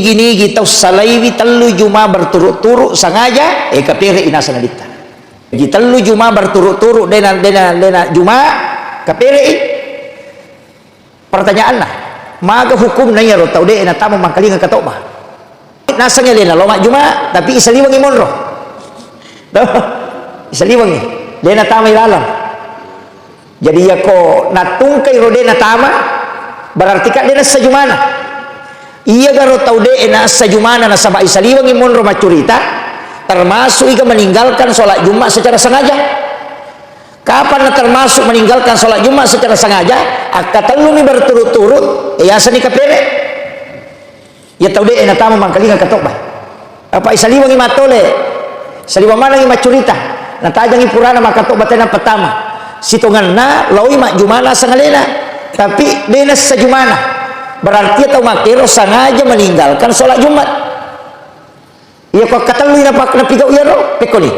gini gitu salaiwi telu juma berturut-turut sengaja kapire inasa nadita ji telu juma berturut-turut dena juma kapire pertanyaan lah maga hukum nanya ro tau de na tamu mangkali ngakatok ba nasanya lena loma juma tapi isaliwangi monro isaliwangi dena tama ilalam jadi ya ko natungkai ro dena tama berarti kan dena sajumana iya garo tau de na sajumana na sabah isaliwangi monro macurita termasuk ika meninggalkan sholat Jumat secara sengaja. Kapan termasuk meninggalkan sholat Jumat secara sengaja? Akatalumi berturut-turut ya seni kapere ya tau de na tama mangkali ngakatok ba apa isaliwangi matole saliwa mana ngi macurita na tajangi purana makatok batena pertama sitongan na lawi mak jumana sangalena tapi dena sajumana berarti atau makero sengaja meninggalkan sholat Jumat iya kok katalu na pak na pigau iya ro pekoni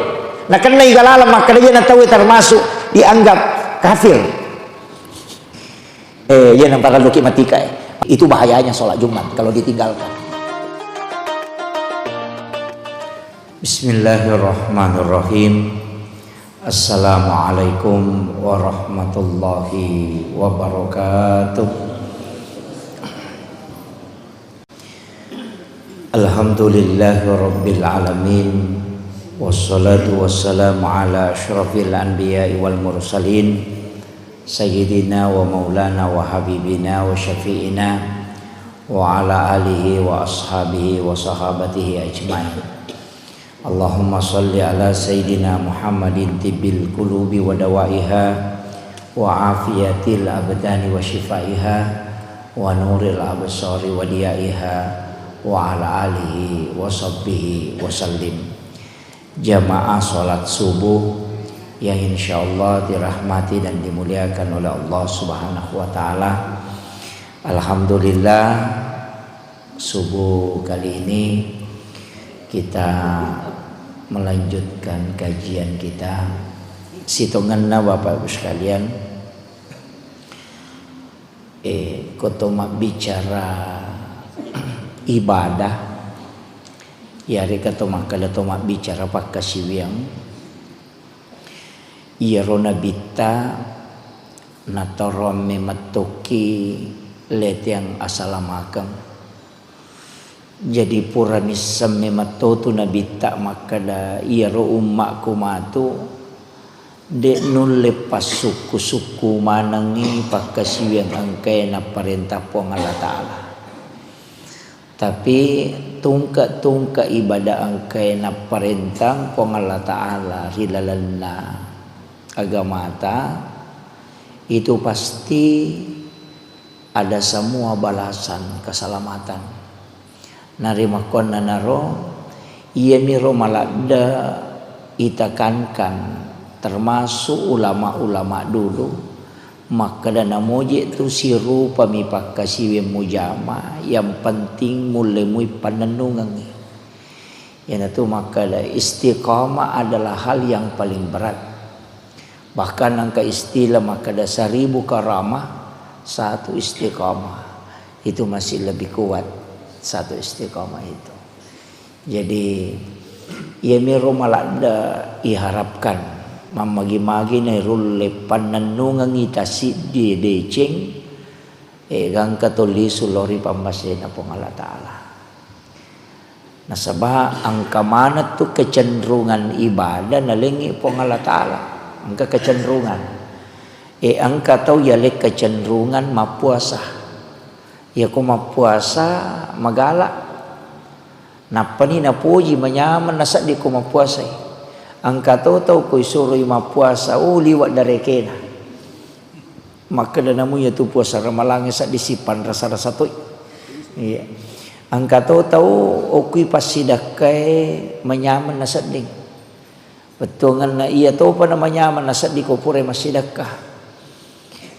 na kanna igalala maka dia na tahu termasuk dianggap kafir ya nampak loki matika itu bahayanya sholat Jumat kalau ditinggalkan. Bismillahirrahmanirrahim. Assalamualaikum warahmatullahi wabarakatuh. Alhamdulillahi rabbil alamin. Wassalatu wassalamu ala asyrafil anbiya'i wal mursalin sayyidina wa maulana wa habibina wa syafi'ina wa ala alihi wa ashabihi wa sahabatihi ajma'in. Allahumma salli ala sayyidina Muhammadin tibbil qulubi wa dawaiha wa afiyatil abdani wa shifaiha wa nuril absari wa diyaiha wa ala alihi wa sahbihi wa sallim. Jamaah sholat subuh yang insyaallah dirahmati dan dimuliakan oleh Allah Subhanahu wa taala. Alhamdulillah subuh kali ini kita melanjutkan kajian kita sitonganna Bapak Ibu sekalian kotomak bicara ibadah ya reka tomak kala tomak bicara pakasiwiang iya rona bita natorom mematoki let yang asalamakang jadi puranisam mematotu nabita makada iya ro umma kumatu de nun lepas suku manangi pakasiwiang angkai na perintah pong Allah Ta'ala tapi tungka ibadah angkai na perintah pong Allah Ta'ala hilalanna agamata itu pasti ada semua balasan keselamatan narimakon na naro iya miro malada itakankan termasuk ulama-ulama dulu maka dana moje tu siru pamipaka siwe mujama yang penting mulai mui panenungan yang itu maka istiqamah adalah hal yang paling berat bahkan angka istilah maka ada 1000 karamah satu istiqamah itu masih lebih kuat satu istiqamah itu jadi ya miro malada iharapkan mamagi-magi na rulle pananungan itasi di deceng gang katoli sulori pambasena pong Allah Ta'ala nasabah angka mana tu kecenderungan ibadah nalengi pong Allah Ta'ala angka kecenderungan angka tau yalek kecenderungan mapuasa ya ko mapuasa magala napani napuji manyaman nasa di ko mapuasa angka tahu koi suruh mapuasa liwat dari kena maka danamu ya tu puasa ramalangi sak disipan rasa-rasa tu iya angka tahu okui pasidakai menyaman nasading betul ngana iya tahu pada menyaman nasad di kopure masidakah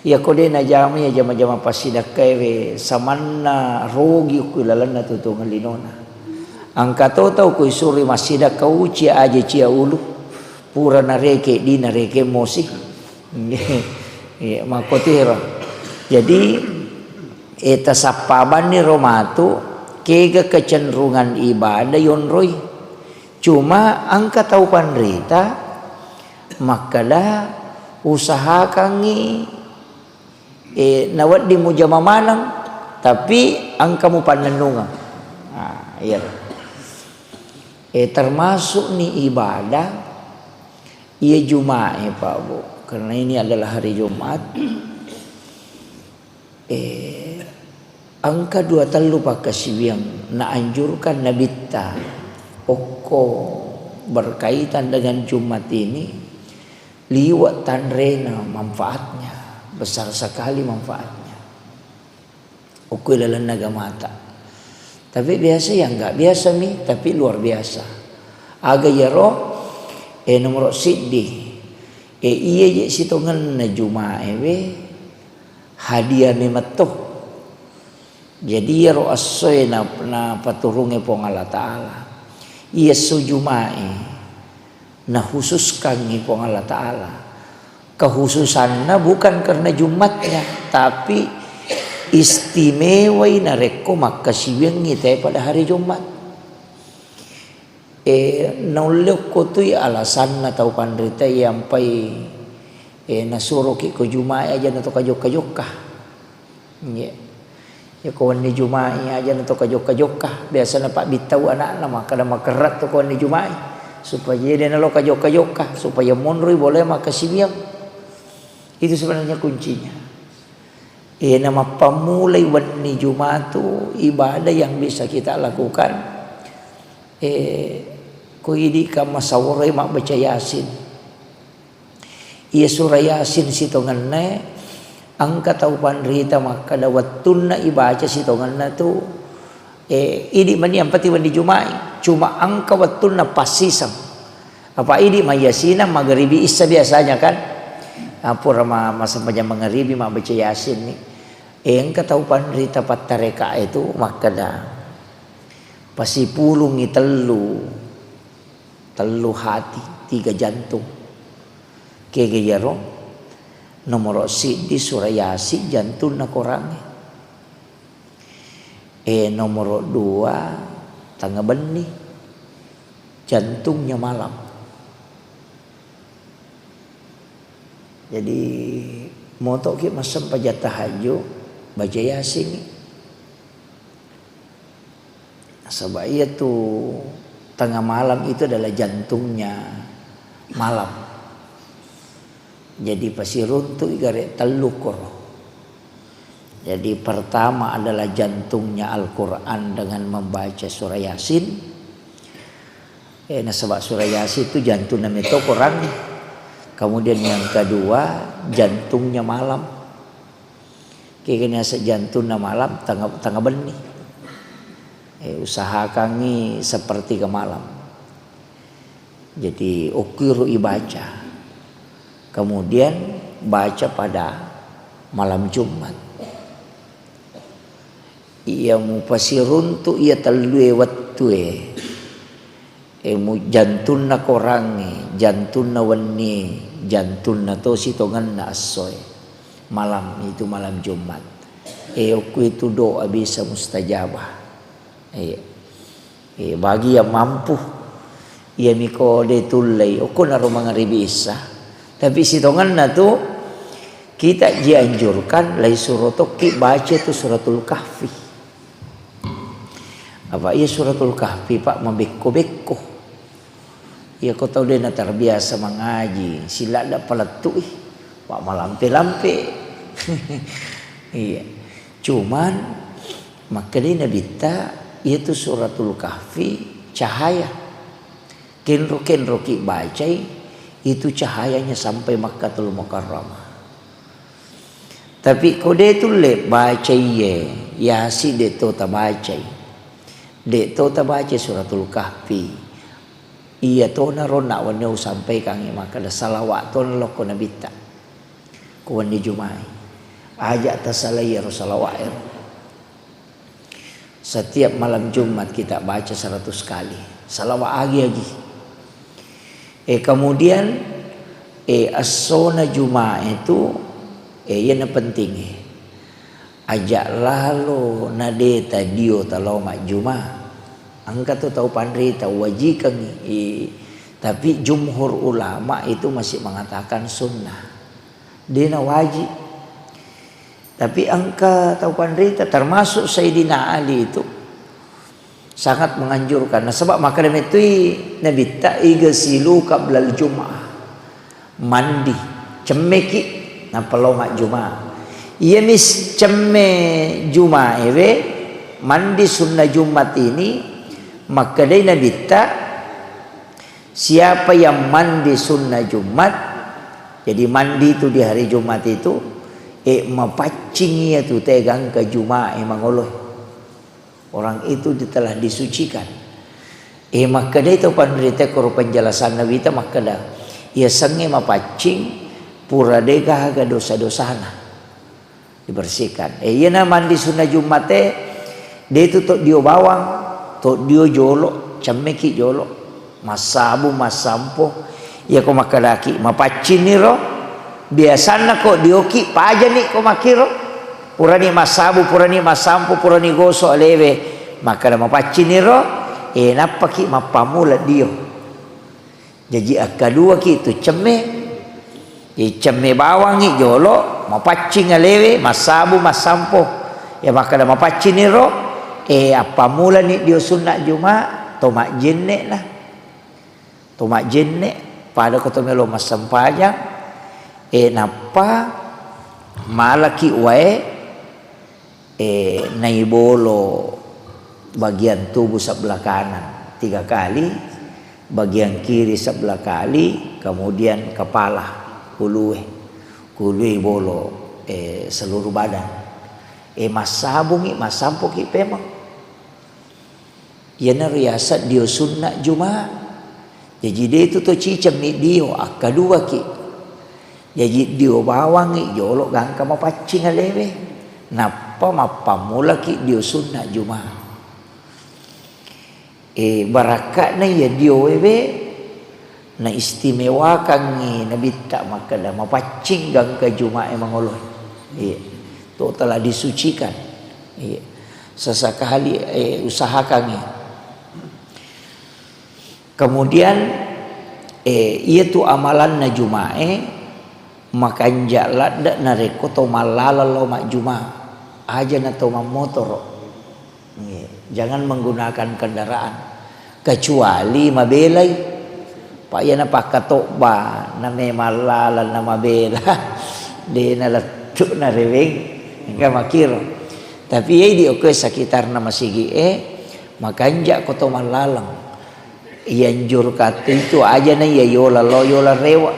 iya kode na jama ya jama-jama pasidakai we samanna rogi ku lalana tutungan linona angka tahu koi suruh masidakah uci aja cia ulu pura nareke di nareke mosi ya makotira jadi eta sapaban ni romatu kega kecenderungan ibadah yon roy. Cuma angka tahu panrita makalah usahakan nawat di mujamamanang tapi angka mu panenungan. Iya. Termasuk nih ibadah ia Jumat Pak Bu. Karena ini adalah hari Jumat. Angka 23 pakasibiang na anjurkan nabita oko berkaitan dengan Jumat ini liwat tanrena manfaatnya besar sekali manfaatnya. Oko lalan naga mata. Tapi biasa ya enggak biasa nih tapi luar biasa. Aga yaro nomor siddi iya je sitongan na Jumat hadiah memetoh. Jadi ya ro asoy na paturunge pong Allah Ta'ala. Iya sujumae na khususkan ni pong Allah Ta'ala. Kehususannya bukan karena Jumatnya, tapi istimewai na reko makasiwang ngite pada hari Jumat. Naulok ko tuy alasan na tau pandrita yang pai nasuruh ki ko Jumat aja na to kajok-kajok ka. Ya kawan ni Jumat aja na to kajok-kajok. Biasa na pak bitaw anak na makada makerat to kawan ni Jumat supaya dia na lo kajok-kajok supaya monroy boleh makasibiyang. Itu sebenarnya kuncinya. Nama pamulai wani Jumat tu ibadah yang bisa kita lakukan. Ko idi ka masawray mak baca Yasin. Ia surah Yasin sitongan na angka tau panrita maka dawatun na ibaca sitongan na tu idi man yang pati di Jumat cuma angka watun na pasisang apa idi mayasina magharibi isa biasanya kan apura masa panjang magharibi mak baca Yasin ni angka tau panrita patareka itu maka da pasipulungi telu hati 3 jantung kege jaro nomor di surah Yasin jantung na korangi. Nomor 2 tangga benih jantungnya malam. Jadi motok ki masam pajat tahajud baca Yasin. Sebab ia tu tengah malam itu adalah jantungnya malam. Jadi pasti runtuh igare telukor. Jadi pertama adalah jantungnya Al-Quran dengan membaca surah Yasin. Sebab surah Yasin itu jantung namanya itu Quran. Kemudian yang kedua jantungnya malam. Kayaknya sejantungnya malam tengah benih. Usahakan ni seperti ke malam. Jadi ukiru ibaca. Kemudian baca pada malam Jumat. Ia mu pasirun tu ia telue wattue. Mu jantunna korangi, jantunna wani, jantunna to sitongan na asoy. Malam itu malam Jumat. Aku itu doa bisa mustajabah. Bagi yang mampu ia miko de tulai aku naruh mangaribi isa. Tapi sitongan na tu kita dianjurkan lai suroto ki baca tu suratul kahfi. Apa ia suratul kahfi pak membeko-beko. Ia kau tahu dia nak terbiasa mengaji sila dak peletu pak malampe-lampe. Iya. Cuman maka dia nabita itu suratul kahfi cahaya. Kenro ki baca itu cahayanya sampai Makkatul Mukarramah. Tapi kode itu le baca Yasin de to ta baca. De to ta baca suratul kahfi. Iya to na rona wanyo sampai kang maka da salawat to lo ko nabita. Ko ni Jumat. Ajak tasalaya salawat. Setiap malam Jumat kita baca 100 kali. Salawat lagi. Kemudian asona Jumat itu yang penting. ajak lalu nadeta dio taloma juma angka tu tahu pandri tahu wajikan tapi jumhur ulama itu masih mengatakan sunnah dina wajib. Tapi angka tahu pandri termasuk Sayyidina Ali itu sangat menganjurkan. Nah, sebab maka itu Nabi tak igasilu qablal Jum'ah. Mandi, cemeki na peloma Jum'ah. Ia mis cemme Jum'ah ewe mandi sunnah Jumat ini maka dia Nabi tak siapa yang mandi sunnah Jumat jadi mandi itu di hari Jumat itu mapacing ia tu tegang ke Jum'ah mangoloh. Orang itu telah disucikan. Maka dia itu penderita koro penjelasan Nabi itu maka dah. Ia sengi mapacing pura dega haga dosa-dosana dibersihkan. Ia na mandi sunnah Jumat dia itu tok dio bawang, tok dio jolo, cemeki jolo, masabu masampo. Ia ko makadaki mapacing ni ro. Biasana kok dioki paja ni ko makiro. Purani masabu, purani masampu, purani goso alewe. Maka dah mapaciniro, napaki mapamula dio. Jadi akadua ki itu ceme, ceme bawang ni jolo, mapacing alewe, masabu, masampu. Ya maka dah mapaciniro, apamula ni dio sunat Jumat, tomak jenne lah. Tomak jenne, pada kotomelo masampajang, napa malaki wae. Naibolo bagian tubuh sebelah kanan 3 kali, bagian kiri sebelah kali, kemudian kepala kulue bolo seluruh badan. Masabungi masampuki pemang. Yana riasat dio sunnah Jumat. Jadi dia itu tu cicam ni dio akadua ki. Jadi dio bawangi jolok gangka mapacing alewe. Napa mapamula ki dio sunnah Jumat. Barakatna ya dio wewe na istimewakan ni Nabi tak maka dah mapacing gang ke Jumat mangoloh. Tu telah disucikan. Sesekali usahakan ni. Kemudian ia tu amalan na Jumat makan jalan dak nareko to malala lo mak Jumat. Aja na to motor. Jangan menggunakan kendaraan kecuali mabelai. Pak yana pakatokba na me malala na mabela. De na letuk na reweng hingga makir. Tapi ye di oke sekitar nama sigi makanja ko to malalang. Ianjur kata itu aja na ya yola lo yola rewa.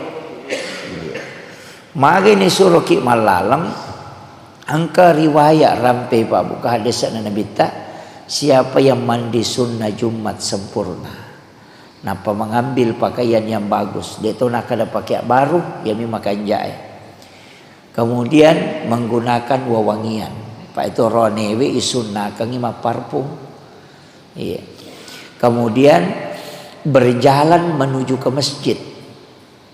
Magi ni suruh ki malalang angka riwayat rampai Pak buka hadis Nabi tak siapa yang mandi sunnah Jumat sempurna napa mengambil pakaian yang bagus dia tu nak ada pakai baru ya mi makan jae kemudian menggunakan wewangian Pak itu ronewe isunna kangi ma parfum iya kemudian berjalan menuju ke masjid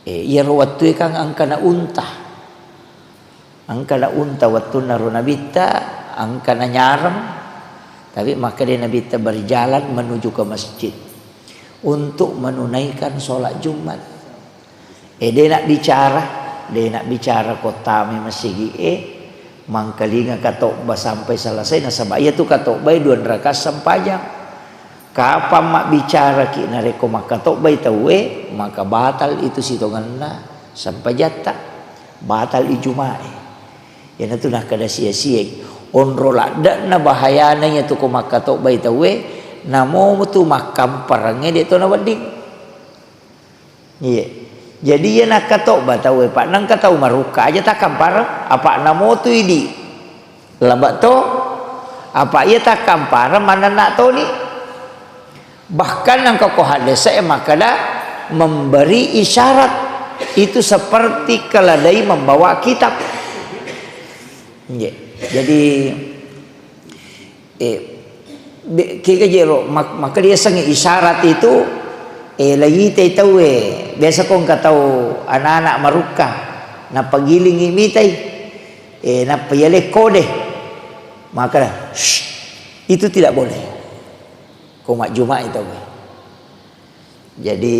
ia waktu kang angkana unta angkana unta waktu naru nabita angkana nyarem tapi maka dia nabita berjalan menuju ke masjid untuk menunaikan sholat Jumat dia nak bicara kota masih mangkalinga katokba sampai selesai nasabah ia tu katokba 2 rakaat sampajang kapan mak bicara ki nareko mak katokba tahu maka batal itu sitonganna sampai jata batal i Jumat yana tu nak kada sia-sia onro lada na bahayana nya tu ko makato bai tawe namo tu makam parange de to na wading iya jadi ya nak kato ba tawe pak nang katau maruka aja takam parang apa namo tu idi labat to apa ia takam parang mana nak to ni bahkan nang ko hadesa makada memberi isyarat itu seperti keledai membawa kitab. Jadi kira jero maka dia sangat isyarat itu lagi tahu biasa kong katau anak-anak maruka na pagiling imitai na payale kode Maka itu tidak boleh. Komat Jumat itu. Jadi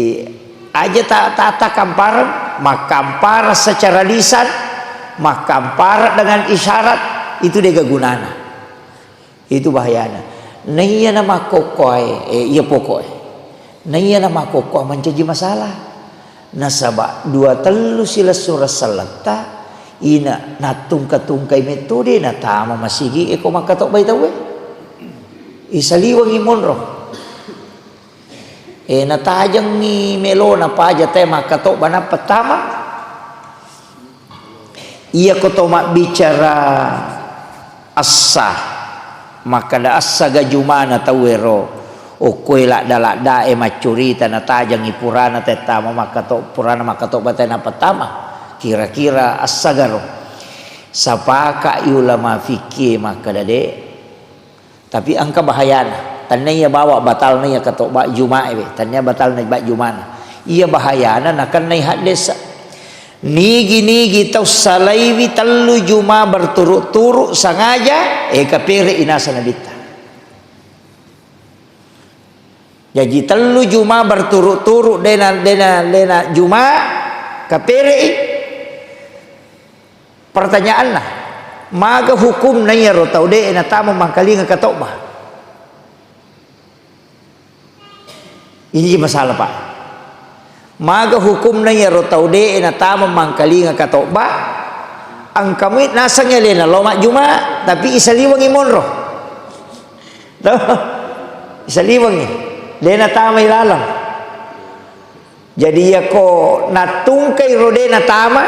aja tak kamparan, makampar secara lisan, makampar dengan isyarat, itu dia gunana. Itu bahayana. Naya nama kokoi, iya pokok. Naya nama kokoi menjadi masalah. Nasaba 2-3 sila surah salata ina natungka-tungkai metode na tama masigi ko makatok bay tawe. Isaliwang imonro. Natajang ni melo na paja tema katok bana pertama. Ia ko tomak bicara assa. Maka da assa gajumana tawero. O kuela dalak dae macurita na tajang ipurana tetama makatok purana makatok batena pertama. Kira-kira assa-garo. Sapaka ulama fikih maka dade. Tapi angka bahayana. Tanya bawa batal na ya katok bak Jumat tanya batal na bak Jumana. Ia bahayana nakan nai hadis. Nigi tau salaiwi 3 Juma berturut-turut sengaja kapire inasa nabita. Jadi 3 Juma berturut-turut dena Juma kapire. Pertanyaan lah. Maga hukum na ya rotau de na tamu mangkali ngakatok bah. Ini masalah Pak. Maga hukum na ya rotau de na tama mangkali nga katokba. Ang kamit nasang yalena lomak Juma tapi isaliwang imonro. Isaliwang ni. Dena tama ilalang. Jadi ya ko natungkay rode na tama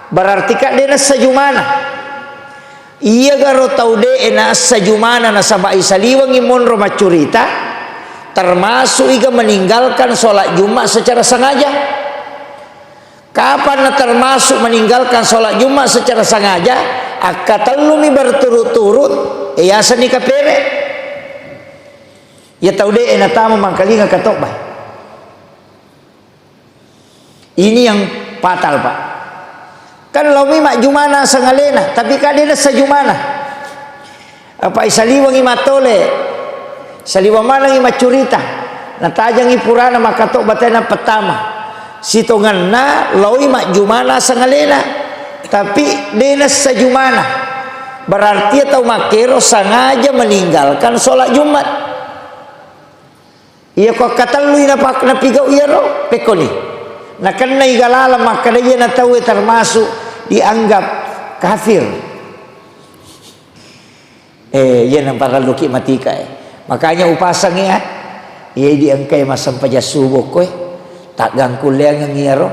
berarti ka dena sa Jumana. Iya garo tau de na sa Jumana na sabay isaliwang imonro macurita. Termasuk iga meninggalkan sholat Jumat secara sengaja. Kapan termasuk meninggalkan sholat Jumat secara sengaja? Akatalumi berturut-turut ya seni kapere. Ya tahu deh enatama mangkali ngakatok bah. Ini yang fatal Pak. Kan lawi mak Jumana sangalena, tapi kadena sajumana. Apa isaliwang imatole? Saliwa mana ngi macurita natajang ipurana makatok batena pertama sitongan na lawi mak Jumana sangalena tapi dena sajumana berarti atau makero sengaja meninggalkan sholat Jumat. Iya kok kata lu ina pak na pigau iya ro pekoni na kanna igalala maka dia na tahu termasuk dianggap kafir. Iya nampak luki matika makanya upasangnya ia diangkai masam pajasubo koy tak gangkuliang yang ngiro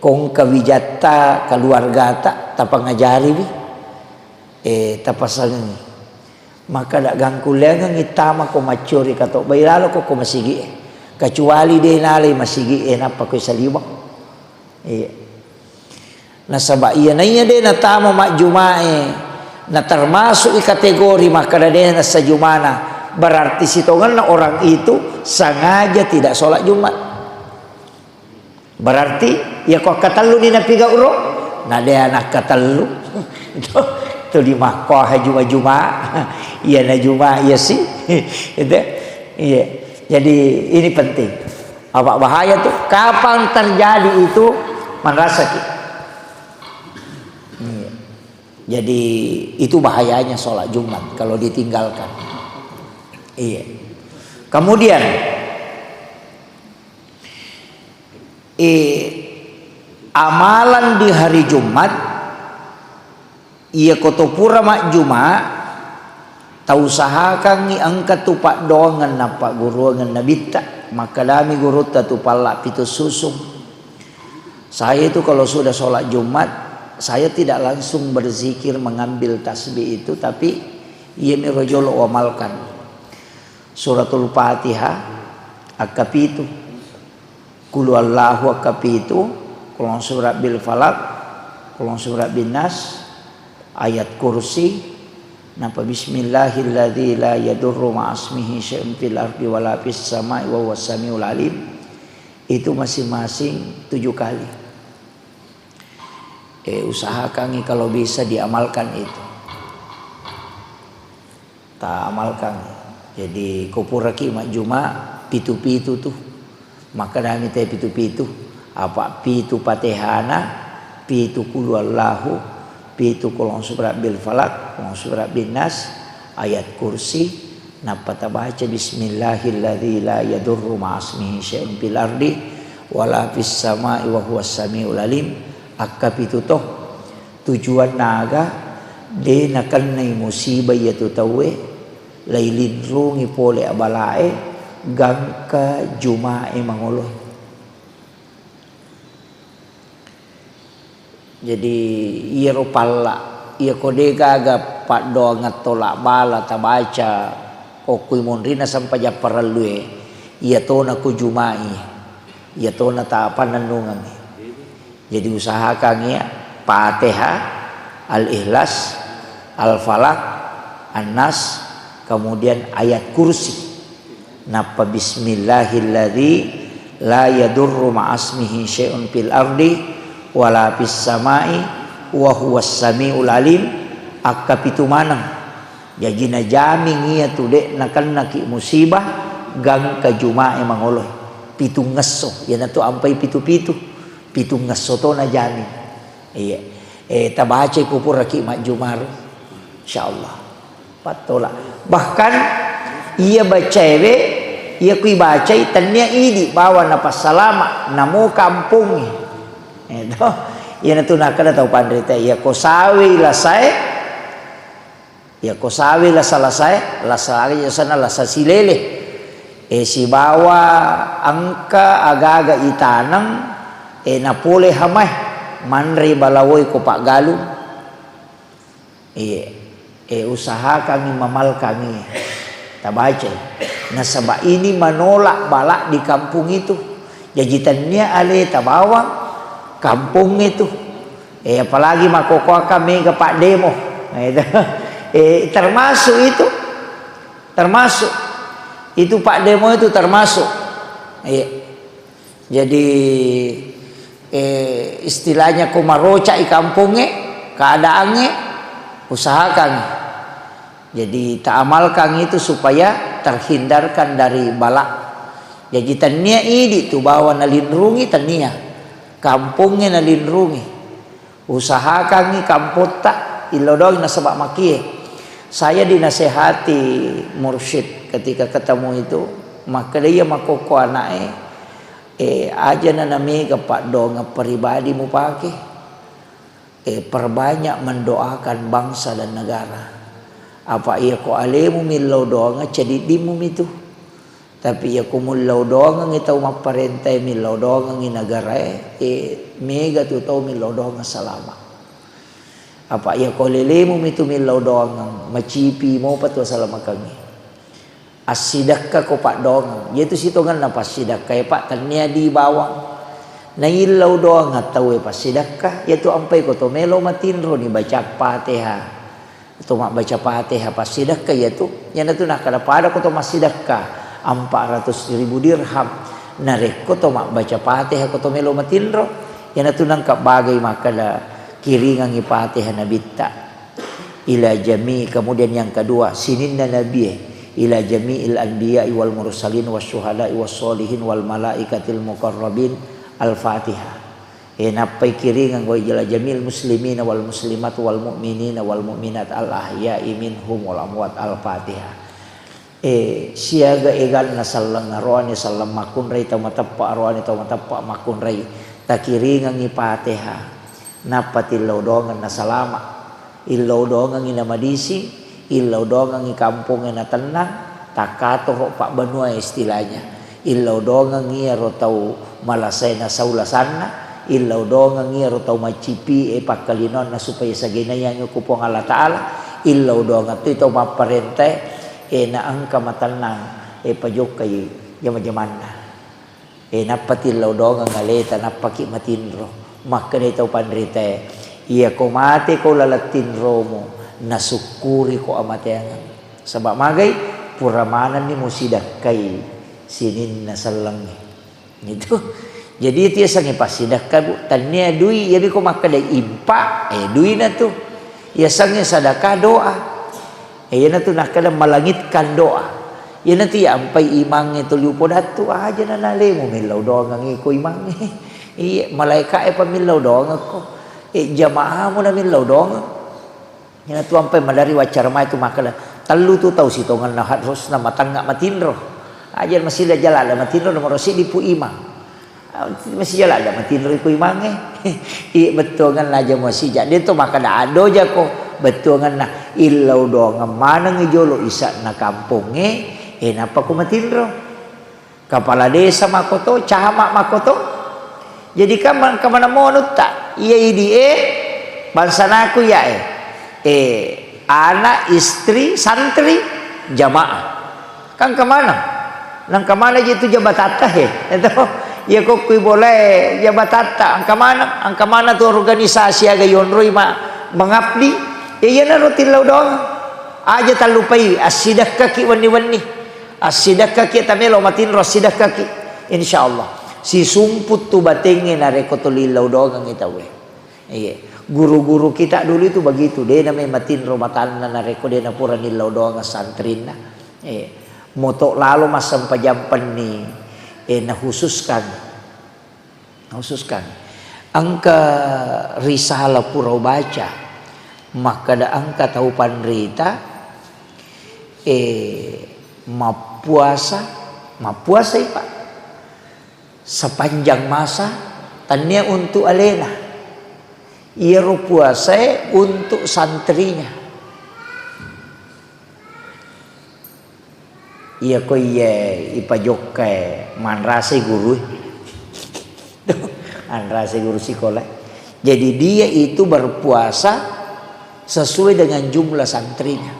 kong kawijata keluarga tak ngajari bi tapasang maka tak gangkuliang yang itama ko macuri kato bailalo ko masigi kecuali de nalay masigi napa ko saliwang nasaba iya na iya de natama mak Jumae na termasuk kategori makadadena sa Jumana berarti sitongan na orang itu sengaja tidak sholat Jumat. Berarti ya kok katalu ni napiga uro na dia anak katalu itu di makoh Juma iya na Juma iya sih itu iya. Jadi ini penting apa bahaya tuh kapan terjadi itu merasa kita. Jadi itu bahayanya sholat Jumat kalau ditinggalkan. Iya. Kemudian amalan di hari Jumat ia kotopura mak Jumat tau usahakan angkat tupak dongan napa guru ngan nabita maka dami guru tu palak pitu susung. Saya itu kalau sudah sholat Jumat saya tidak langsung berzikir mengambil tasbih itu tapi ia mirojolo amalkan suratul Fatihah akapitu kulu Allahu akapitu kulon surat bil falak kulon surat bin nas ayat kursi napa bismillahilladzi la yadurru ma'asmihi syai'un fil ardi wala fis samai wa huwas samiul alim itu masing-masing 7 kali. Usahakan kalau bisa diamalkan itu. tak amalkan. Jadi kopuraki mak juma pitu-pitu tuh. Maka nami teh pitu-pitu. Apa pitu Fatihana, pitu qul huwallahu, pitu qul a'udzu birabbil falaq, qul a'udzu birabbin nas, ayat kursi. Napa ta baca bismillahilladzi la yadurru ma'asmihi syai'un fil ardi wala fis sama'i wa huwas samiul alim. Akka pitu toh tujuan naga de nakanai musibah yaitu tawe lailin rungi pole abalae gangka jumae mangoloy. Jadi iya rupalla iya kode gaga pak do ngatolak bala tabaca okui monrina sampai japaralue iya tona ku jumai iya tona ta pananungan. Jadi usahakan ya Fatihah, Al-Ikhlas, Al-Falaq, An-Nas, kemudian ayat kursi. Napa bismillahilladzi la yadurru ma'asmihi syai'un fil ardi wala fis sama'i wa huwas samiul alim. Akka pitu manang. Jadi najami ngia tu dek nakan naki musibah gang ka jumae mangoloy. Pitu ngeso ya natu ampai pitu-pitu. Pitu ngesoto na jami. Iya. Tabaca kupur raki mak jumar. Insyaallah. Patola. Bahkan ia bacawe, ia kui baca tanya idi bawa napas salama namo kampung. Itu. Ia natu nakada tau pandrita ia kosawi lasai. Ia kosawi la salasai, la salagi sana la sasilele. Si bawa angka aga-aga itanang na pole hamai manre balawoi ko Pak Galuh. Usaha kami mamal kami tabaca. Nah sebab ini menolak balak di kampung itu. Jajitannya ale tabawang kampung itu. Apalagi makoko kami ke Pak Demo. Termasuk itu. Termasuk itu Pak Demo itu termasuk. Jadi istilahnya kumaroca i kampungnya keadaannya usahakan jadi tak amalkan itu supaya terhindarkan dari balak. Jadi tania idi tu bawa nalindrungi tania kampungnya nalindrungi usahakan i kampung tak ilodong nasabak makie. Saya dinasehati mursyid ketika ketemu itu maka dia makoko anaknya aja nanami ke Pak Dong pribadi mu pakai perbanyak mendoakan bangsa dan negara. Apa ia ko alemu milau doang jadi dimum itu. Tapi ia ko mulau doang ngitau maparentai milau doang ngi negara mega tu tau milau doang salama. Apa ia ko lelemu itu milau doang macipi mau patu salama kami. Asidakka ko Pak Dong yaitu sitongan napa sidakka ya Pak tania di bawang na ilau doang atau pas sidakka yaitu ampai ko to melo matinro ni baca Fatihah to mak baca Fatihah pas sidakka yaitu yana tu nak kada pada ko to mas sidakka 400.000 dirham narek ko to mak baca Fatihah ko to melo matinro yana tu nang bagai makala kiringan i Fatihah nabitta ila jami. Kemudian yang kedua sininna nabi ila jami'il anbiya'i wal mursalin wasyuhada'i wassolihin wal malaikatil muqarrabin al-Fatihah. Napai kiringan wa ila jamil muslimin wal muslimat wal mu'minin wal mu'minat al ahya'i minhum wal amwat al-Fatihah. Siaga egal na sallang arwani sallam makun ray tamatappa arwani tamatappa makun ray takiringan ni Fatihah. Napatil laudongan na salama ilaw dongan ni namadisi ilau dongang i kampung na tenang takato ro Pak Benua istilahnya ilau dongang i ro tau malasay na saulasana ilau dongang i ro tau macipi pakalinon na supaya sagina yang kupong Allah Ta'ala ilau dongang tu ito maparente na angka matanang pajok kay jama-jamanna napati ilau dongang aleta napaki matinro maka ito panrite iya ko mati ko lalatin romo nasukuri ko amatengan sebab magai puramanan ni musidakai sinin nasallang gitu. Jadi itu sangi pasidakka bu tanya dui ya ko makada impa dui na tu ya sangi sadakah doa Yan na to nakala malangitkan doa. Yan na to ampai imang ito liupo datu aja na nali mo milaw doang ang iko imang. Malaika pamilaw doang ako. Jamaah mo na milaw doang. Yan na to ampai malari wacarma itu makala. Talu tu tahu si tongan na harus na matangga matinro. Aja masih jalala matinro nomor si di pu imang. Masih jalan ada matinro iku imang betul kan aja masih jadi tu makana ado aja ko betul kan na ilaw doang mana ngijolo isa na kampung napa ko matinro kepala desa makoto cahamak makoto jadi kamana mo tak iya idi bansanaku ya anak istri santri jamaah kan kemana nang kemana itu jabatata itu ya kok kui boleh jabatata angka mana tuh organisasi aga yonroi mengabdi ya na rutin law doang aja talupai asidak kaki wani asidak kaki tamelo matin rasidak kaki insyaallah si sumput tu batenge na rekotulilaw doang kita we iya guru-guru kita dulu itu begitu dia namanya matin romatan na reko dia na pura nilaw doang santrin na iya motok lalu masam pajampan ni khususkan angka risalah purau baca maka da angka tahu panrita mapuasa pak sepanjang masa tanya untuk alena ia puasa untuk santrinya iya ko iya ipajokke manrase guru manrase guru sekolah jadi dia itu berpuasa sesuai dengan jumlah santrinya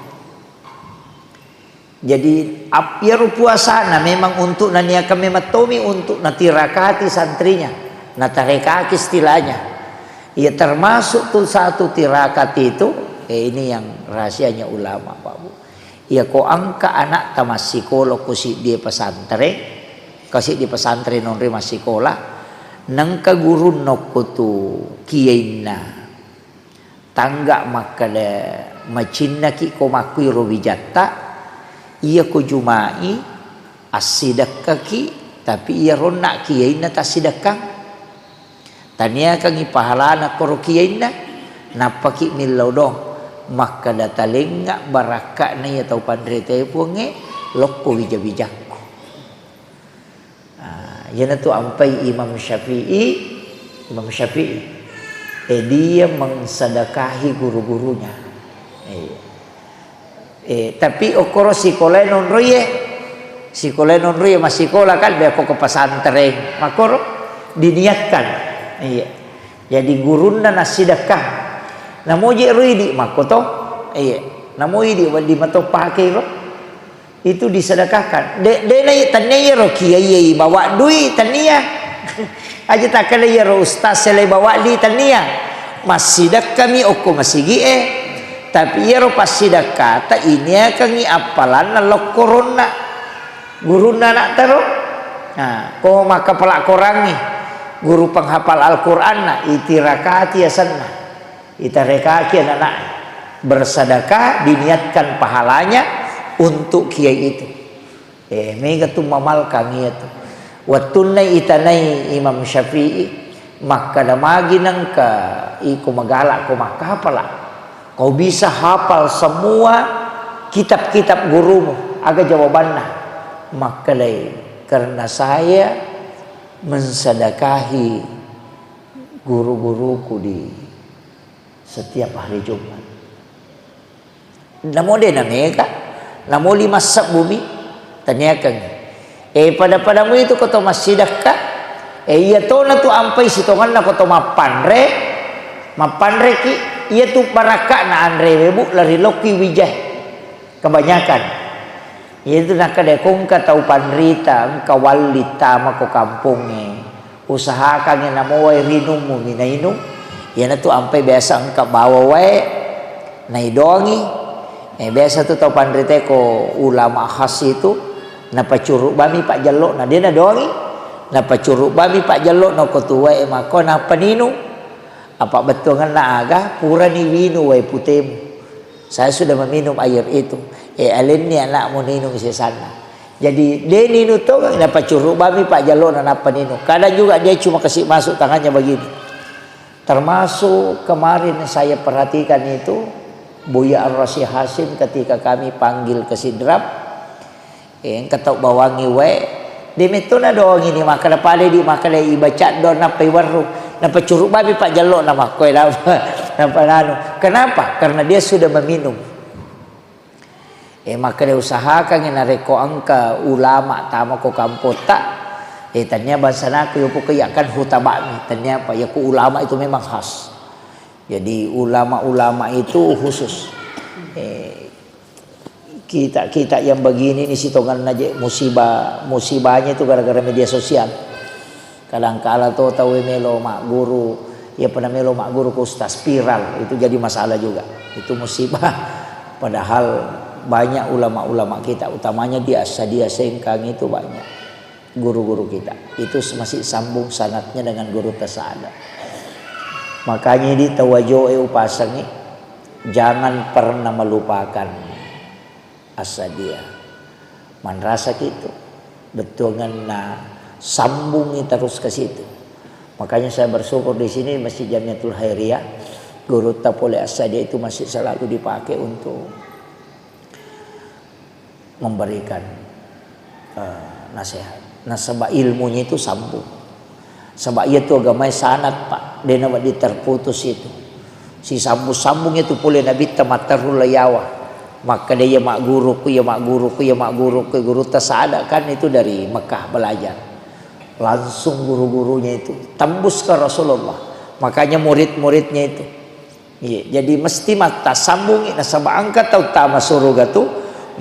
jadi ya puasa na memang untuk nania kami matomi untuk natirakati santrinya natarekaki istilahnya ya termasuk tuh satu tirakat itu ini yang rahasianya ulama Pak Bu ya ko angka anak tamas sekolah ko si dia pesantren kasi di pesantren non rima sekolah nang kagurun no ko tu kiyaina tangga makale macinna ki ko makui robijatta iya ko jumai asidak kaki tapi iya ronna kiyaina ta sidakang tania kang ipahalana ko kiyaina napaki milaw dong maka datalenga baraka na ya tau pandrete punge lokko wijabijakku yana tu ampai Imam Syafi'i dia mengsedekahi guru-gurunya tapi okoro sekolah non roye masih sekolah kan dia kok ke pesantren makoro diniatkan jadi guruna nasidakah namo je ruidi makoto namo idi di mato pakai ro itu disedekahkan de nai tanya ro kiai bawa duit tania aja tak kala ya ro ustaz sele bawa di tania masidak kami oko masigi tapi ya ro pasidaka ta ini kami apalan lok corona guruna nak taro ko maka pelak korangi guru penghafal Al-Qur'an na itirakati ya sanna itarekaki anak bersedekah diniatkan pahalanya untuk kiai itu mega tu mamal kami itu watunai itanai Imam Syafi'i maka damagi nangka iku magalak ko maka hafal kau bisa hafal semua kitab-kitab gurumu aga jawabannya maka karena saya mensedekahi guru-guruku di setiap hari Jumat. Namo de nameka, namo lima sak bumi, tanyakan. Pada-padamu itu koto masjidak ka? Iya to na tu ampai sitongan na koto mapanre ki iya tu baraka na andre webu lari loki wijah. Kebanyakan. Iya tu nak kadekong ka tau panrita, kawalita mako kampungnya. Usahakan yang namo way rinumu minainum. Yana tu ampai biasa engkau bawa wae nai dongi biasa tu tau pandrite ko ulama khas itu napa curug bami pak jalok na dia na dongi napa curug bami pak jalok no ko tu wae mako napa ninu apa betul kan na aga pura ni winu wae putemu Saya sudah meminum air itu. Alin ni anak mau minum di sana. Jadi dia ninu tu dapat curug bami Pak Jalon apa ninu. Kadang juga dia cuma kasih masuk tangannya begini. Termasuk kemarin saya perhatikan itu Buya Ar-Rasyid Hasim ketika kami panggil ke Sidrap, ketok bawangi we, di metuna doang ini maka pale di maka dia baca do napa waru, napa curug babi Pak Jalon nama koe napa nanu. Kenapa? Karena dia sudah meminum. Maka dia usahakan yang nareko angka ulama tama ko kampota. Tanya bahasa naku yupo kayakan hutabami. Tanya apa? Ya ku ulama itu memang khas. Jadi ulama-ulama itu khusus. Kita yang begini ni sitongan aja musibahnya itu gara-gara media sosial. Kadang-kala tuh tahu melo mak guru, ya pernah melo mak guru ke ustaz viral, itu jadi masalah juga. Itu musibah. Padahal banyak ulama-ulama kita, utamanya di Asadia Sengkang itu banyak guru-guru kita. Itu masih sambung sanatnya dengan guru tasada. Makanya di tawajoe upasangi jangan pernah melupakan Asadia. Man rasa gitu betul na sambungi terus ke situ. Makanya saya bersyukur di sini Masjid Jamiatul Khairiyah guru tapole Asadia itu masih selalu dipakai untuk memberikan nasihat. Nah sebab ilmunya itu sambung. Sebab ia tu agama sanat Pak. Dia nak diterputus itu. Si sambung itu boleh Nabi tamatarul layawa. Maka dia mak guruku, ya mak guruku, ya mak guruku, guru tasada kan itu dari Mekah belajar. Langsung guru-gurunya itu tembus ke Rasulullah. Makanya murid-muridnya itu. Iya, jadi mesti mata sambungi. Nah sebab angkat utama surga tu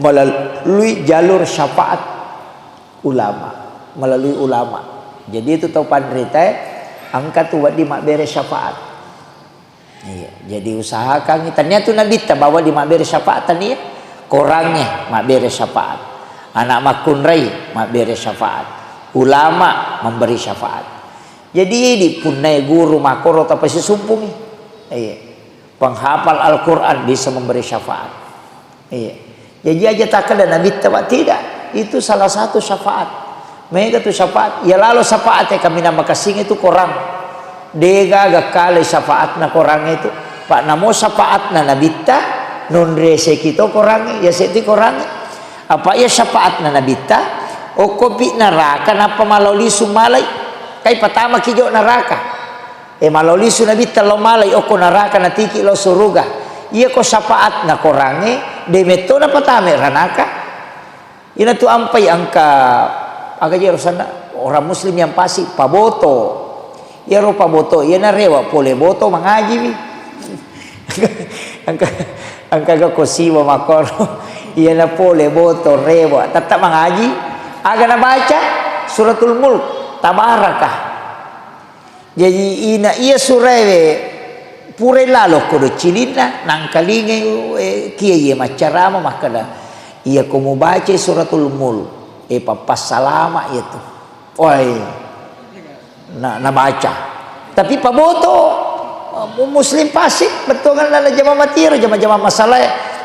melalui jalur syafaat melalui ulama. Jadi itu tahu pandrita angkat tu buat di mak beres syafaat. Iya, jadi usahakan ternyata tu Nabi bawa di mak beres syafaat tadi korangnya mak beres syafaat. Anak makunrai mak beres syafaat. Ulama memberi syafaat. Jadi di punai guru makoro apa si sumpungi. Iya. Penghafal Al-Qur'an bisa memberi syafaat. Iya. Jadi aja tak ada Nabi tidak. Itu salah satu syafaat. Mereka tu syafaat. Ya lalu syafaat kami nama kasing itu korang. Dega agak kali syafaat na korang itu. Pak namo syafaat na nabita. Non rese kita korang. Ya seti korang. Apa ya syafaat na nabita. O kopi neraka napa maloli sumalay. Kay pertama kijo neraka. Maloli su nabita lo malay. O ko neraka na tiki lo suruga. Iya ko syafaat na korange. Demeto na patame ranaka. Ina tu ampai angka agak jauh sana orang muslim yang pasti paboto. Ya ro paboto, ya na rewa pole boto mengaji wi. angka ga kosiwa makoro. Ya na pole boto rewa tetap mengaji. Aga na baca suratul mulk tabarakah. Jadi ina iya surewe pure lalo kodo cilina nangkalinge kiye macarama makada. Iya kamu baca suratul mulk. Papas salama itu. Oi. Nah baca. Tapi paboto muslim pasik betul kan dalam jamaah matiro jamaah masalah.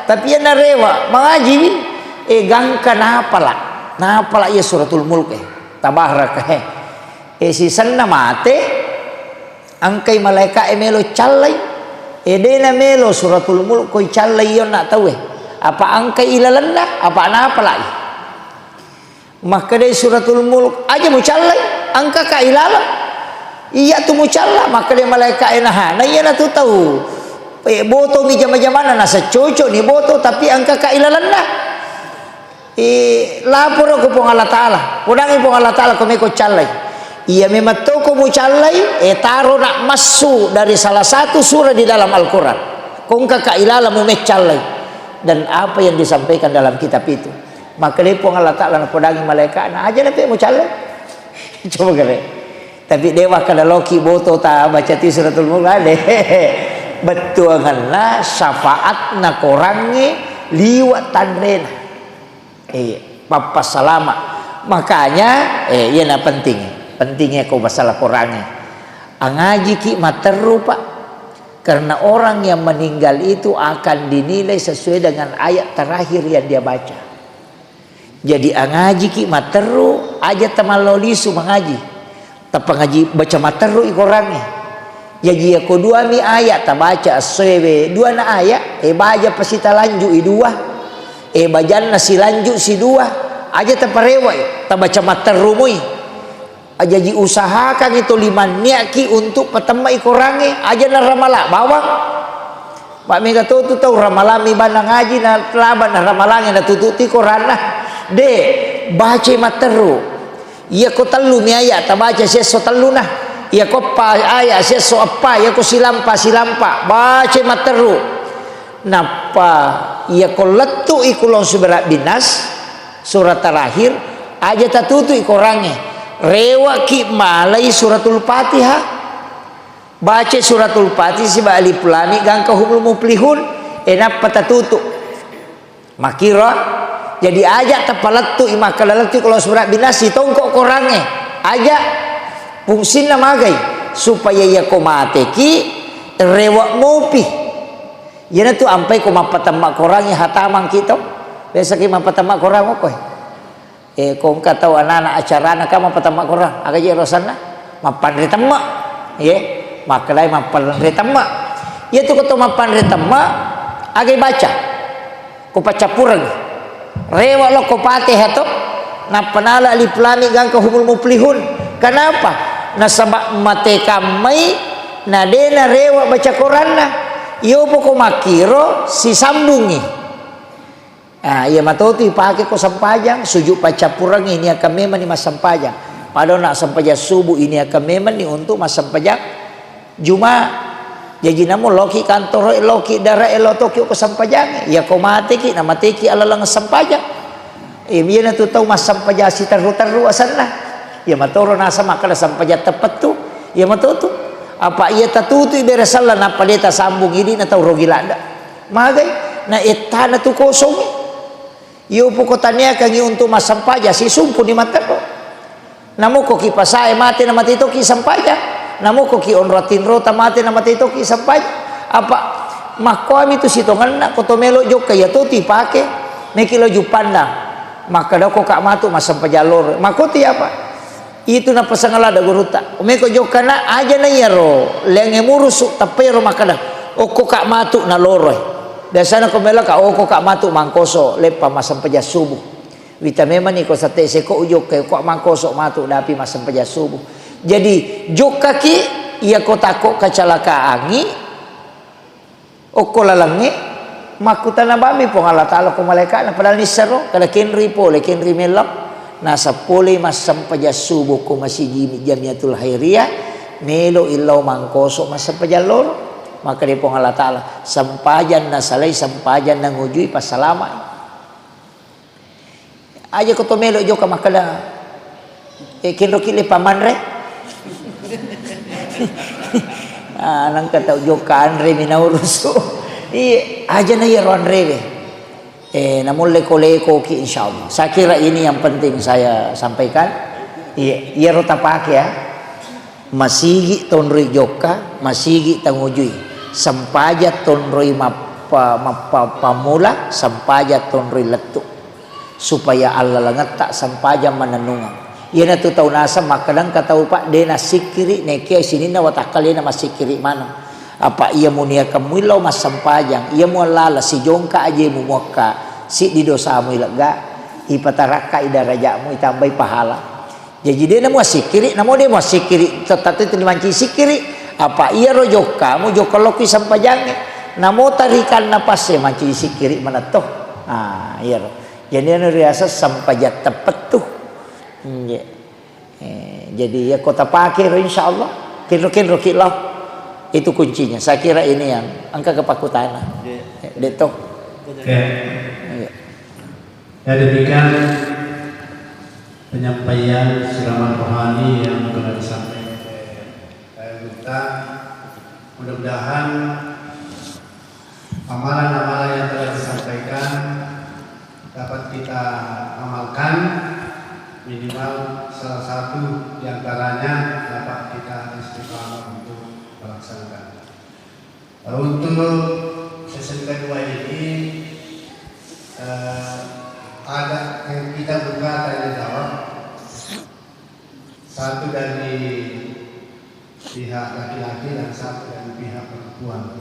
Tapi ya narewa mengaji gangka napala ya suratul mulk tabarak si sanna mate angkai malaikat emelo callai dena melo suratul mulk koi callai yo nak tahu apa angkai ilalanna apa napala maka dari suratul mulk aja mucallai angka ka ilala iya tu mucalla maka dia malaikat nah iya na tu tahu boto mi jama-jamana nasa cocok ni boto tapi angka ka ilalanna lapor aku pong Allah Ta'ala udangi pong Allah Ta'ala kami ko callai iya memang toko mucallai taro nak masu dari salah satu surah di dalam Al-Quran kong ka ilala mu callai dan apa yang disampaikan dalam kitab itu maka lepong Allah Ta'ala nak podangi malaikat nah aja nanti mau calon coba kere tapi dewa kada loki boto ta baca ti suratul mulk ade betul ngana syafaat na korange liwat tandrena papa salama makanya iya na pentingnya kau masalah korange angaji ki materu Pak Karena orang yang meninggal itu akan dinilai sesuai dengan ayat terakhir yang dia baca. Jadi ngaji ki materu aja tamalolisu mengaji. Tapi ngaji baca materu ikorangnya. Jadi aku dua mi ayat ta baca aswe dua na ayat baja pasita lanju i dua bajan na si lanju si dua aja ta parewa ta baca materu mui. Aja diusahakan itu 5 niaki untuk petema ikorangi aja na ramala bawang Pak Mega tu tahu ramalami bana ngaji na telaban na ramalangi na tututi korana de baca materu iya ko telu mi ayat ta baca seso telu nah iya ko pa ayat seso apa iya ko silampa baca materu napa iya ko letu ikulon suberat binas surat terakhir aja tatutu ikorangi rewa ki malai suratul Fatihah baca suratul Fatihah si alif lam mim gang kahumul muflihun enak patatutu makira jadi aja tapalatu imakalatu kalau surat binasi tongkok korangnya aja fungsinya magai supaya ya komate ki rewa mopi yana tu ampai koma patama korangnya hatamang kita biasa ki mapatama korang okoy kong kata anak-anak acara nak kama patama korang agak je rosana mapan retama makalai mapan retama ya tu kata mapan retama agak baca ko pacapurang rewa lo ko Fatihah to na panala alif lam mim gang kahumul muflihun kenapa nasabak mate kamai na dena rewa baca Quranna yo poko makiro si sambungi iya matoti pakai ko sampajang sujud pacapurang ini akan memang ni mas sampajang padahal nak sampajang subuh ini akan memang ni untuk mas sampajang Juma jadi namo loki kantor loki darah elotoki ko sampajang ya ko mate ki na mate ki alalang sampajang biya na tu tahu mas sampajang si taru asanna ya matoro nasa makala sampajang tepat tu ya matoto apa iya tatutu iberesalla na paleta sambung ini na tahu rogilanda magai na etana tu kosong yo pokotania kangi untuk mas sampaja si sumpu ni matero namo ko ki pasae mate na mate to ki sampaja namo ko ki onratin rota mate na mate to ki sampaja apa makoami tu sitongan na kotomelo jok kaya to ti pake mekilo jupanda maka da ko ka matu mas sampaja lor makoti apa itu na pasangala da guruta meko jok kana aja na yero lenge murus tapero makada o ko ka matu na loroy dasana ko mela ka ko ka matu mangkoso lepa masam peja subuh vitamema ni ko sate se ko ujok ke ko mangkoso matu dapi masam peja subuh jadi jok kaki ia ko tako kacalaka angi o ko lalangi makutana bami po Allah taala ko malaikat na padal ni sero kada kenri po le kenri melap nasa pole masam peja subuh ko masih jamiatul hairiyah melo illau mangkoso masam peja lor maka dia pun Allah Ta'ala sampajan na salai sampajan na ngujui pasalama aja ko to melo jo ka makala kinro kili pamanre nang kata jo ka andre minauruso aja na yeron rewe namun leko-leko ki insyaallah saya kira ini yang penting saya sampaikan iya rota pakai ya masigi tonroi joka masigi tangujui sampaja tonroi pamula sampaja tonroi letu supaya Allah langat tak sampaja mananungan iya na tu tahu nasa makalang kata upak dena sikiri nekia sini na watakali na masikiri mana apa iya munia kamuilaw mas sampajang iya mo lala si jongka aja mo muaka si di dosa mo ilaga ipataraka idarajamu itambay pahala jadi dia namo sikiri namo dia mo sikiri tetapi terlimanci sikiri apa iya rojo kamu joko loki sampajang namo tarikan napas manci sikiri mana toh iya jadi anu riasa sampajat tepat tuh jadi ya kota pakir insyaallah kinro kilau itu kuncinya saya kira ini yang angka kepakutana detok ya demikian penyampaian siraman rohani yang telah disampaikan oleh kita. Mudah-mudahan amalan-amalan yang telah disampaikan dapat kita amalkan, minimal salah satu diantaranya dapat kita istiqamah untuk melaksanakan. Untuk sesi kedua ini ada yang kita buka tanya jawab, satu dari pihak laki-laki dan satu dari pihak perempuan.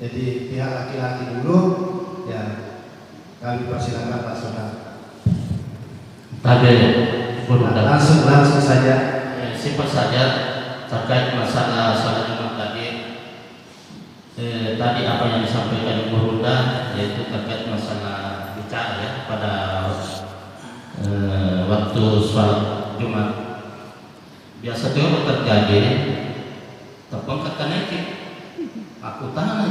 Jadi pihak laki-laki dulu, ya kami persilakan Pak Saudara. Langsung saja. Simpel saja terkait masalah salat Jumat tadi. Tadi apa yang disampaikan Ibu Runda, yaitu terkait masalah bicara ya pada waktu salat Jumat. Biasa itu terjadi terpangkat kaneki aku tahan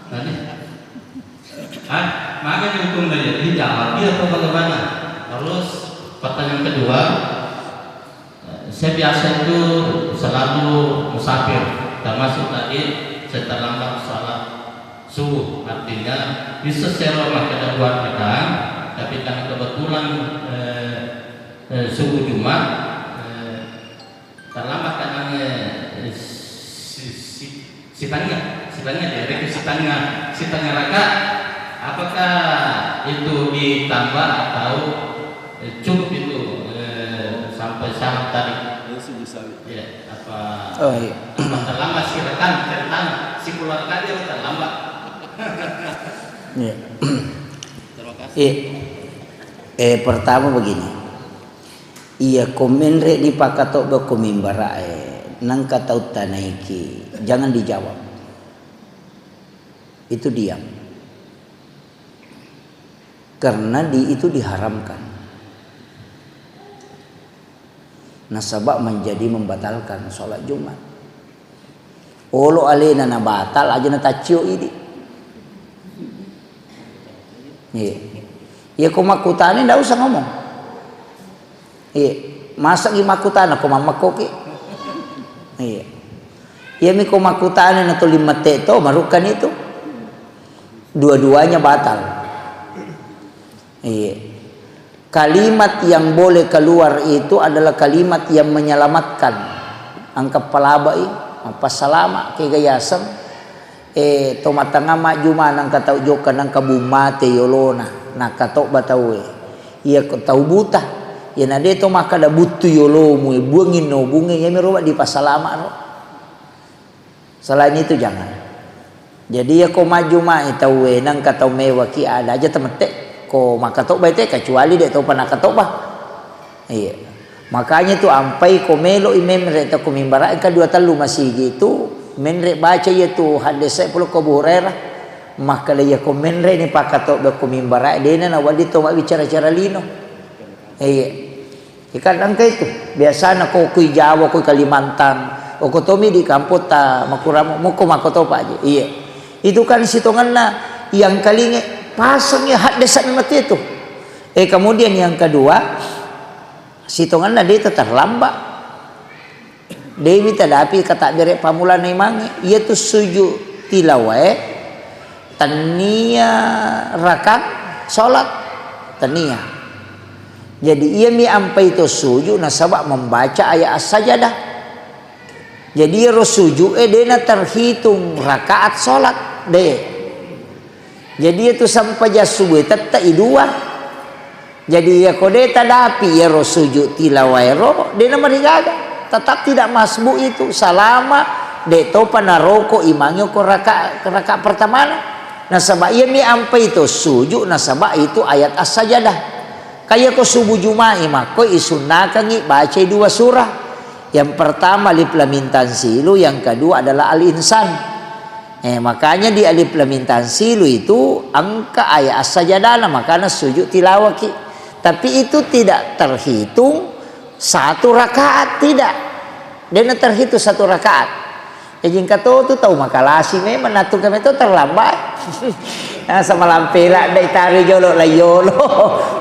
nanti maka dihukum dari dijawab dia atau bagaimana. Terus pertanyaan kedua, saya biasa itu selalu musafir, termasuk tadi saya terlambat salat subuh, artinya bisa saya memakai 2 rakaat, tapi karena kebetulan subuh Jumat terlambat karena sitanya rakaat, apakah itu ditambah atau cukup itu sampai salat tadi? Ya, apa? Oh iya. Terlambat si rekan si keluarga dia terlambat. Iya. Terima kasih. Pertama begini. Iya komenre di pakato ba komimbara nang katau tanaiki. Jangan dijawab. Itu diam. Karena itu diharamkan. Nasabak menjadi membatalkan sholat Jumat. Olo alena na batal aja na tacio ini. Iya. Ya kau makutane ndak usah ngomong. Iya. Masa gi makutana kau mamakoki. Iya. Ya mi kau makutane na to limate to marukan itu. Dua-duanya batal. Iya. Kalimat yang boleh keluar itu adalah kalimat yang menyelamatkan. Angkap palabai, pasalama kegayasan. Tomatangama juma nang katau joka nang kabumate yolona. Nak katau batawe. Ia katau buta. Ya nade to maka da butu yolomu buangin no bunge ya miroba di pasalama no. Selain itu jangan. Jadi ya ko maju ma itawe nang katau mewaki ada aja temete. Ko makatok baite kecuali dia tahu pernah katok bah. Iya. Makanya tu ampai ko melo imemre ta ko mimbara ka 2 talu masih gitu. Menre baca ya tu hadis saya puluh ko Hurairah. Maka ya ko menre ni pakatok ba ko mimbara dena na wali to bicara-cara lino. Iya. Ikan angka itu biasa ko kuy Jawa ko Kalimantan. O ko tomi di kampota makuramo mo ko makotopa aja. Iya. Itu kan sitonganna yang kalinge pasangnya hak desain mati itu. Kemudian yang kedua, sitonganna dia terlambat. Dia minta dapi kata berek pamulan imangi, ia tu sujud tilawah, tania rakaat solat tania. Jadi ia mi ampai itu sujud nasabak membaca ayat as-sajadah. Jadi ia sujud dia terhitung rakaat solat deh. Jadi itu sampai jasubu tetap idua. Jadi ya kode tadapi ya sujud tilawah dia nama digaga tetap tidak masbu itu salama de to panaroko imangyo ko rakaat pertama. Nah sabak ia mi ampai itu sujud nah sabak itu ayat as-sajadah. Kayak ko subuh Jumat mako isunnakan baca 2 surah. Yang pertama alif lam mim tanzilu, yang kedua adalah al-insan. Makanya di alif lam mim tanzilu itu angka ayat as-sajadah makanya sujud tilawah ki. Tapi itu tidak terhitung 1 rakaat, tidak. Dia terhitung 1 rakaat. Jika tu tahu makalasi memang natung kami itu terlambat. Nah sama lampela dai tarik jolo layolo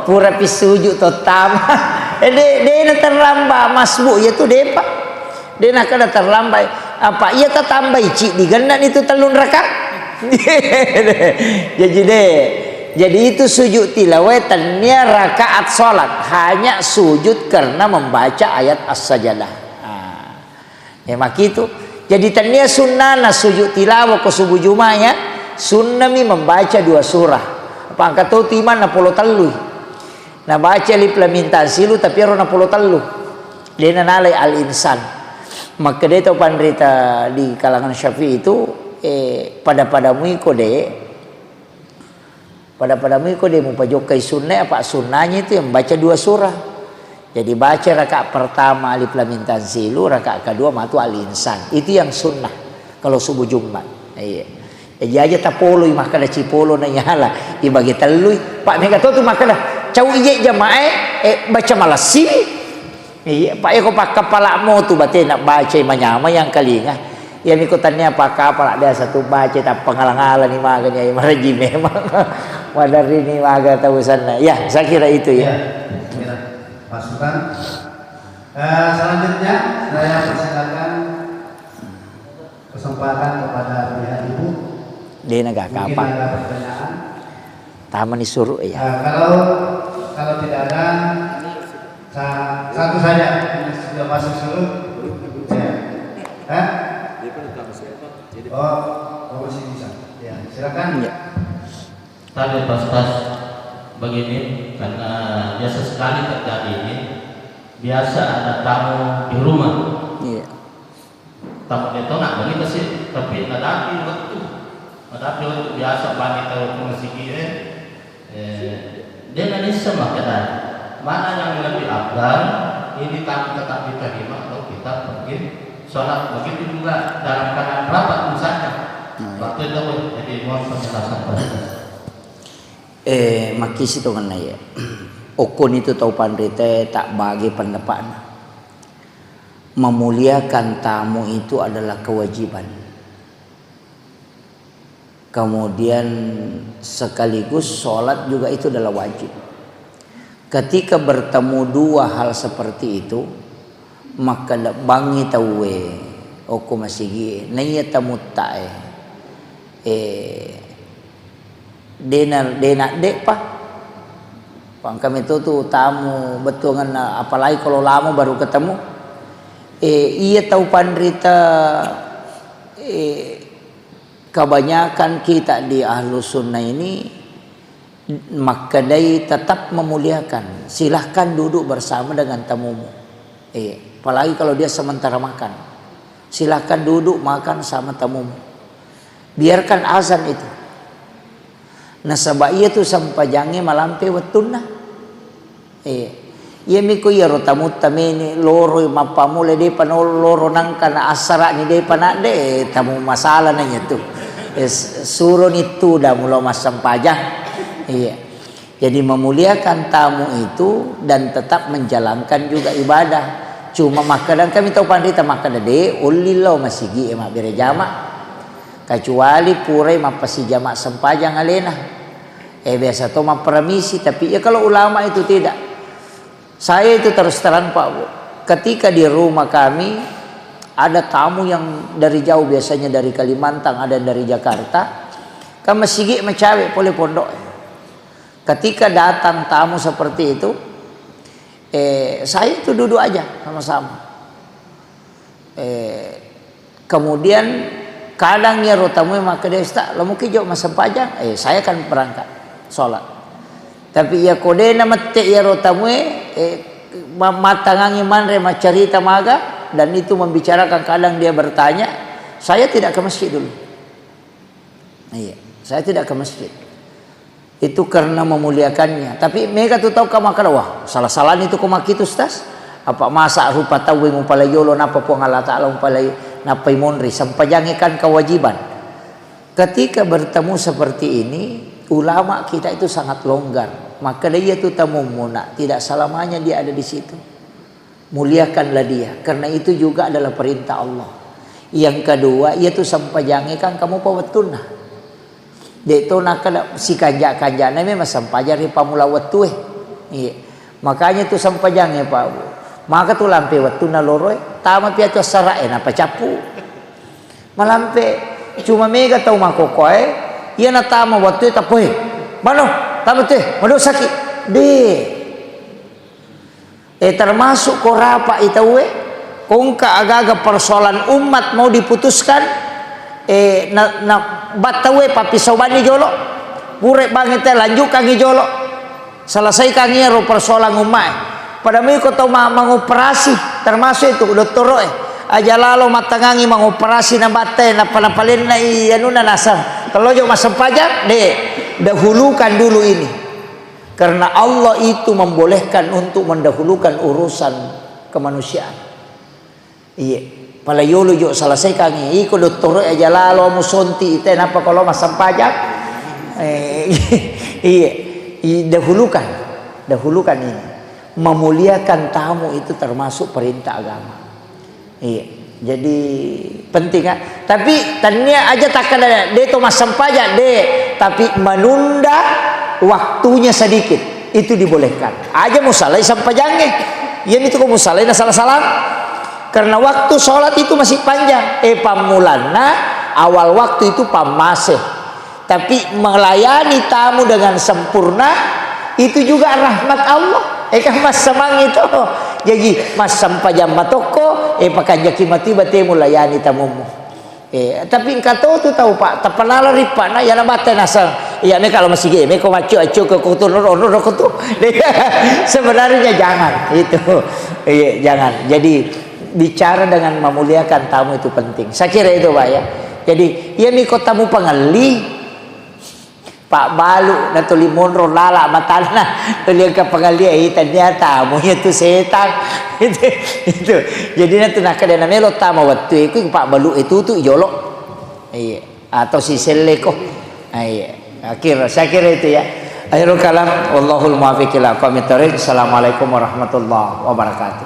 pura pisujud totam. Dia terlambat masbu ya tu depa. Dia nak ada terlambat apa ia tak tambah cik digendan itu telun rakaat. Jadi itu sujud tilawah tanya rakaat salat hanya sujud karena membaca ayat as-sajadah. Ya mak itu Jadi tania sunnah na sujud tilawah ke subuh Jumatnya sunnah mi membaca 2 surah. Apa angkat tu timan na puluh telu. Na baca li pelamintaan silu tapi ro na puluh telu. Dia nalai al-insan. Maka dia tahu pandrita di kalangan Syafi'i itu pada miko dia mupajokai sunnah apa sunnahnya itu yang baca 2 surah. Jadi baca rakaat pertama alif lam mim tanzilu, rakaat kedua matu al-insan. Itu yang sunnah kalau subuh Jumat. Iya. Jadi aja tapolo maka ada cipolo na nyala. Ibagi telui Pak mega tu maka dah cau ije jamaah baca malasim. Iya, Pak eko pak kepala mo tu bate nak baca manyama yang kalinga. Ya mikutannya pak kepala dia satu baca tak pengalang-alang ni maganya maraji memang. Wadari ni maga tahu sana. Ya, saya kira itu ya. Pasukan. Selanjutnya saya persilakan kesempatan kepada pihak ibu. Dia negara mungkin apa? ada pertanyaan. Taman disuruh ya. Kalau tidak ada satu saja ini sudah masuk surut. Oh, masih bisa. Ya, silakan. Ya. Tadi pas begini karena biasa sekali terjadi ini. Biasa ada tamu di rumah. Iya. Tamu itu nggak begitu sih, tapi nadapi waktu biasa banyak kalau masih kira. Dia nggak bisa makan. Mana yang lebih afdal? Ini tamu tetap diterima atau kita pergi sholat. Begitu juga dalam keadaan rapat misalnya. Waktu itu jadi mohon penjelasan pada. Makis itu kan ya. Okon itu tahu pandrite tak bagi pendapat. Memuliakan tamu itu adalah kewajiban. Kemudian sekaligus sholat juga itu adalah wajib. Ketika bertemu 2 hal seperti itu, maka bangi tahu oko masih gi naya tamu tae dena dek pa pang kami itu tuh tamu betul kan apalagi kalau lama baru ketemu iya tahu pandrita kebanyakan kita di Ahlus Sunnah ini maka dia tetap memuliakan. Silahkan duduk bersama dengan tamumu. Apalagi kalau dia sementara makan. Silahkan duduk makan sama tamumu. Biarkan azan itu. Nah sebab ia tu sampajangi malampe watuna. Ia miko ia rotamu tamini loro mapamu le de panol loro nang kana asara ni de panade tamu masalah nanya tu. Suruh itu dah mula mas sampajang. Iya. Jadi memuliakan tamu itu dan tetap menjalankan juga ibadah. Cuma makanan kami tahu pandita makanan de ulillah masih gi emak bere jamak. Kecuali purai mapasi jamak sempajang alena. Biasa tu mempermisi tapi ya kalau ulama itu tidak. Saya itu terus terang Pak Bu. Ketika di rumah kami ada tamu yang dari jauh biasanya dari Kalimantan ada dari Jakarta. Kami masih mencari boleh pondok. Ketika datang tamu seperti itu, saya itu duduk aja sama-sama. Kemudian kadang ya rotamu maka dia tak, lo mungkin jauh masa pajang, saya akan berangkat sholat. Tapi ya kode nama te ya rotamu matangangi manre macarita maga dan itu membicarakan kadang dia bertanya, saya tidak ke masjid dulu. Iya, saya tidak ke masjid. Itu karena memuliakannya. Tapi mereka tu tahu kamu kada wah salah-salah itu kumak itu ustaz. Apa masa rupa tahu ngumpalai yolo napa puang Allah Taala ngumpalai napa imonri sampajangikan kewajiban. Ketika bertemu seperti ini, ulama kita itu sangat longgar. Maka dia itu tamu muna, tidak selamanya dia ada di situ. Muliakanlah dia karena itu juga adalah perintah Allah. Yang kedua, ia tu sampajangikan kamu pawatuna. Dia itu nak si kanjak-kanjaknya memang sampajari pamula watu iya. Makanya tu sampajangnya Pak. Maka tu lampe watu na loroi, tama pia tu sarae napa capu. Malampe cuma mega tahu makokoe, ia na tama watu tapoe. Mano, tama teh, mano sakit. Termasuk korapa itawe kung kaaga persoalan umat mau diputuskan na batawe papisawani jolo pure bangit lanjut kangi jolo selesai kangi ro persoalan umat pada mi ko tau mangoperasi termasuk itu dokter aja lalu matangangi mangoperasi na bate na panapalin na anu na nasam kalau jo masam pajak dahulukan dulu ini karena Allah itu membolehkan untuk mendahulukan urusan kemanusiaan. Iya, pala yolo jo selesai kangi iko dokter aja lalu musonti ite napa kalau masam pajak iya dahulukan ini memuliakan tamu itu termasuk perintah agama. Iya, jadi penting kan. Tapi tanya aja tak ada dia itu masam pajak tapi menunda waktunya sedikit itu dibolehkan. Aja musalai sampai jange. Ya itu kok musalai salah-salah. Karena waktu sholat itu masih panjang. Pamulana awal waktu itu pamaseh. Tapi melayani tamu dengan sempurna itu juga rahmat Allah. Kan mas semang itu. Jadi mas sampai jam matoko pakai jaki mati bate melayani tamumu. Tapi engkau tahu Pak, tapanala ripa na yana bate nasang. Iya me kalau masih game ko macu acu ke kutu noro kutu. Sebenarnya jangan itu. Iya jangan. Jadi bicara dengan memuliakan tamu itu penting. Saya kira itu Pak ya. Jadi ya mi ko tamu pangali Pak Balu na tuli monro lala matana tuli ka pangali ternyata tamunya itu setan. itu. Jadi nanti nak kada melo tamu waktu itu Pak Balu itu tuh jolok. Iya atau si seleko. Iya. Saya kira itu ya. Akhirul kalam wallahul muwaffiq ila aqwamit thoriq. Assalamualaikum warahmatullahi wabarakatuh.